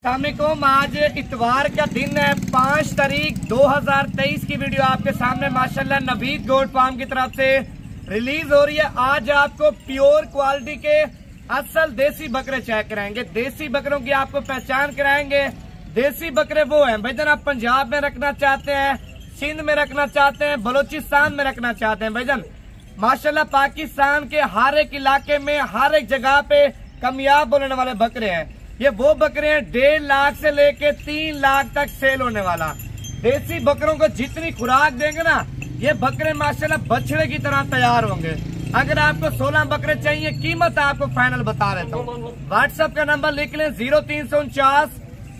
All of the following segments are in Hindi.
अस्सलामुअलैकुम। आज इतवार का दिन है, 5 तारीख 2023 की वीडियो आपके सामने माशाल्लाह नवीद गोट फार्म की तरफ से रिलीज हो रही है। आज आपको प्योर क्वालिटी के असल देसी बकरे चेक कराएंगे। देसी बकरों की आपको पहचान कराएंगे। देसी बकरे वो हैं भाईजान, आप पंजाब में रखना चाहते हैं, सिंध में रखना चाहते हैं, बलोचिस्तान में रखना चाहते हैं भाईजान, माशाल्लाह पाकिस्तान के हर एक इलाके में हर एक जगह पे कामयाब बोलने वाले बकरे हैं। ये वो बकरे हैं 1.5 लाख से लेके 3 लाख तक सेल होने वाला। देसी बकरों को जितनी खुराक देंगे ना, ये बकरे माशाल्लाह बछड़े की तरह तैयार होंगे। अगर आपको 16 बकरे चाहिए, कीमत आपको फाइनल बता देता हूँ। व्हाट्सएप का नंबर लिख लें 0349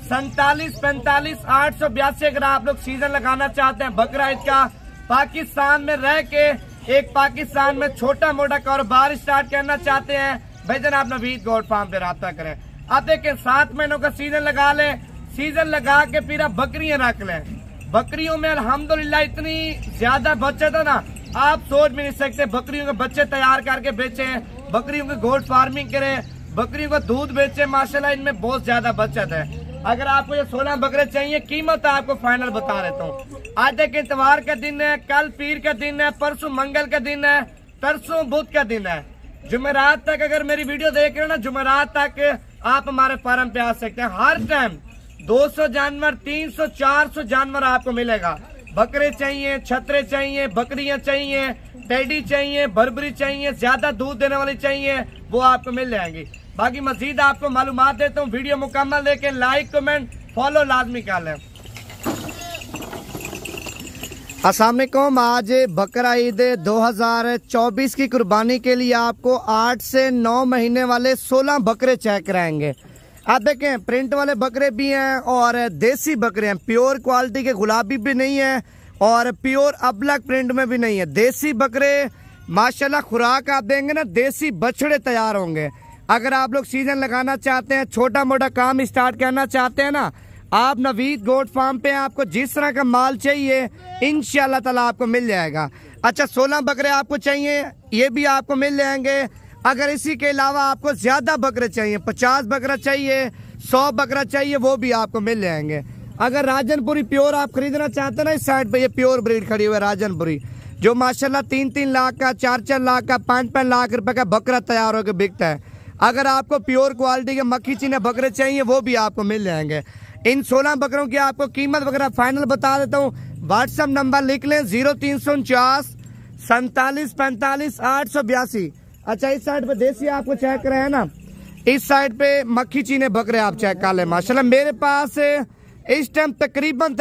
47 45 882। अगर आप लोग सीजन लगाना चाहते हैं बकरा ईद का, पाकिस्तान में रह के एक पाकिस्तान में छोटा मोटा कारोबार स्टार्ट करना चाहते हैं भाईजान, आप नवीद गोट फार्म पे राब्ता करें। आप देखें 7 महीनों का सीजन लगा लें, सीजन लगा के फिर आप बकरियां रख लें। बकरियों में अल्हम्दुलिल्लाह इतनी ज्यादा बचत है ना, आप सोच भी नहीं सकते। बकरियों के बच्चे तैयार करके बेचें, बकरियों की गोट फार्मिंग करें, बकरियों का दूध बेचें, माशाल्लाह इनमें बहुत ज्यादा बचत है। अगर आपको ये 16 बकरे चाहिए, कीमत आपको फाइनल बता देता हूँ। आज देखें इतवार का दिन है, कल पीर का दिन है, परसों मंगल का दिन है, तरसों बुध का दिन है। जुमेरात तक अगर मेरी वीडियो देख रहे हो ना, जुमेरात तक आप हमारे फार्म पे आ सकते हैं। हर टाइम 200 जानवर, 300 400 जानवर आपको मिलेगा। बकरे चाहिए, छतरे चाहिए, बकरियां चाहिए, टेडी चाहिए, बर्बरी चाहिए, ज्यादा दूध देने वाली चाहिए, वो आपको मिल जाएंगी। बाकी मजीद आपको मालूमात देता हूँ। वीडियो मुकम्मल देखें, लाइक कमेंट फॉलो लाजमी कर लें। अस्सलाम वालेकुम। आज बकरा ईद 2024 की कुर्बानी के लिए आपको 8 से 9 महीने वाले 16 बकरे चेक कराएंगे। आप देखें प्रिंट वाले बकरे भी हैं और देसी बकरे हैं। प्योर क्वालिटी के गुलाबी भी नहीं है और प्योर अबलक प्रिंट में भी नहीं है। देसी बकरे माशाल्लाह खुराक आप देंगे ना, देसी बछड़े तैयार होंगे। अगर आप लोग सीजन लगाना चाहते हैं, छोटा मोटा काम स्टार्ट करना चाहते हैं ना, आप नवीद गोट फार्म पे आपको जिस तरह का माल चाहिए इंशाल्लाह ताला आपको मिल जाएगा। अच्छा 16 बकरे आपको चाहिए, ये भी आपको मिल जाएंगे। अगर इसी के अलावा आपको ज्यादा बकरे चाहिए, 50 बकरा चाहिए, 100 बकरा चाहिए, वो भी आपको मिल जाएंगे। अगर राजनपुरी प्योर आप खरीदना चाहते हैं ना, इस साइड पे ये प्योर ब्रीड खड़ी हुई है राजनपुरी, जो माशाल्लाह 3-3 लाख का, 4-4 लाख का, 5-5 लाख रुपए का बकरा तैयार होकर बिकता है। अगर आपको प्योर क्वालिटी के मक्खी चीने बकरे चाहिए, वो भी आपको मिल जाएंगे। इन 16 बकरों की आपको कीमत वगैरह फाइनल बता देता हूँ। व्हाट्सएप नंबर लिख लें 0349 47 45 882। अच्छा इस साइड पे देसी आपको चेक कराया है ना, इस साइड पे मक्खी चीने बकरे आप चेक कर लें। माशाल्लाह मेरे पास इस टाइम तकरीबन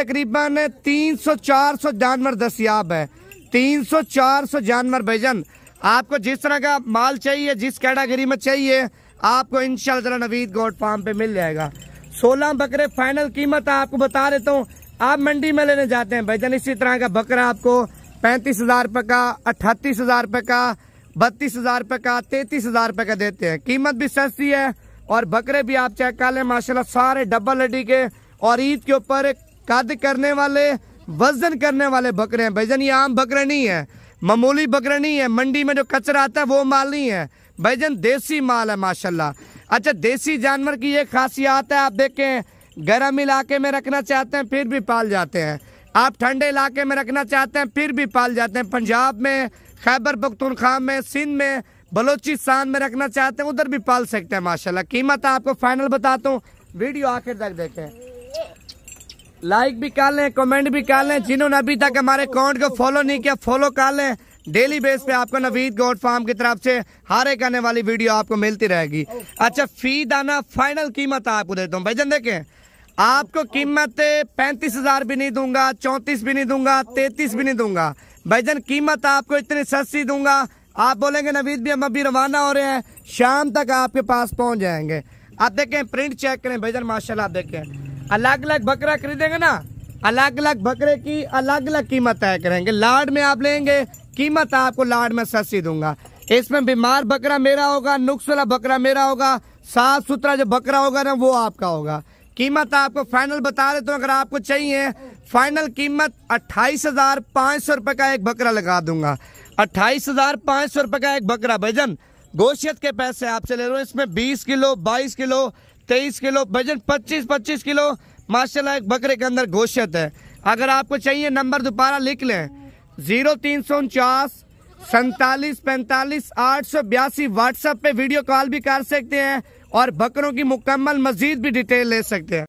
300-400 जानवर दस्तियाब है। 300-400 जानवर भाईजान, आपको जिस तरह का माल चाहिए, जिस कैटेगरी में चाहिए, आपको इंशाल्लाह नवीद गोट फार्म पे मिल जाएगा। 16 बकरे फाइनल कीमत आपको बता देता हूँ। आप मंडी में लेने जाते हैं भाईजान, इसी तरह का बकरा आपको 35,000 रुपए का, 38,000 रुपए का, 32,000 रुपए का, 33,000 रुपए का देते हैं। कीमत भी सस्ती है और बकरे भी आप चेक कर लें, माशाल्लाह सारे डबल हड्डी के और ईद के ऊपर कद करने वाले, वजन करने वाले बकरे हैं भाईजान। ये आम बकरे नहीं है, मामूली बकरे नहीं है, मंडी में जो कचरा आता है वो माल नहीं है भाईजान, देसी माल है माशाल्लाह। अच्छा देसी जानवर की ये खासियत है, आप देखें गर्म इलाके में रखना चाहते हैं फिर भी पाल जाते हैं, आप ठंडे इलाके में रखना चाहते हैं फिर भी पाल जाते हैं। पंजाब में, खैबर पख्तूनख्वा में, सिंध में, बलोचिस्तान में रखना चाहते हैं, उधर भी पाल सकते हैं माशाल्लाह। कीमत आपको फाइनल बताता हूँ, वीडियो आखिर तक देखें, लाइक भी कर लें, कमेंट भी कर लें। जिन्होंने अभी तक हमारे अकाउंट को फॉलो नहीं किया, फॉलो कर लें। डेली बेस पे आपको नवीद गोट फार्म की तरफ से हर एक आने वाली वीडियो आपको मिलती रहेगी। अच्छा फी दाना फाइनल कीमत आपको देता हूँ भाईजान। देखें आपको कीमत 35,000 भी नहीं दूंगा, 34 भी नहीं दूंगा, 33 भी नहीं दूंगा भाईजान। कीमत आपको इतनी सस्ती दूंगा, आप बोलेंगे नवीद भी हम अभी रवाना हो रहे हैं, शाम तक आपके पास पहुंच जाएंगे। आप देखें प्रिंट चेक करें भाईजान, माशाल्लाह। आप देखें अलग अलग बकरा खरीदेंगे ना, अलग अलग बकरे की अलग अलग कीमत तय करेंगे। लाड में आप लेंगे, कीमत आपको लाड में सस्ती दूंगा। इसमें बीमार बकरा मेरा होगा, नुक्स वाला बकरा मेरा होगा, साफ सुथरा जो बकरा होगा ना वो आपका होगा। कीमत आपको फाइनल बता देता हूँ। अगर आपको चाहिए फाइनल कीमत 28,500 रुपए का एक बकरा लगा दूंगा। 28,500 रुपए का एक बकरा भाईजान, गोशियत के पैसे आपसे ले रहा हूँ। इसमें 20 किलो, 22 किलो, 23 किलो, वजन 25 किलो माशाल्लाह एक बकरे के अंदर गोश्त है। अगर आपको चाहिए नंबर दोबारा लिख लें 0349 47 45 882। व्हाट्सएप पे वीडियो कॉल भी कर सकते हैं और बकरों की मुकम्मल मजीद भी डिटेल ले सकते हैं।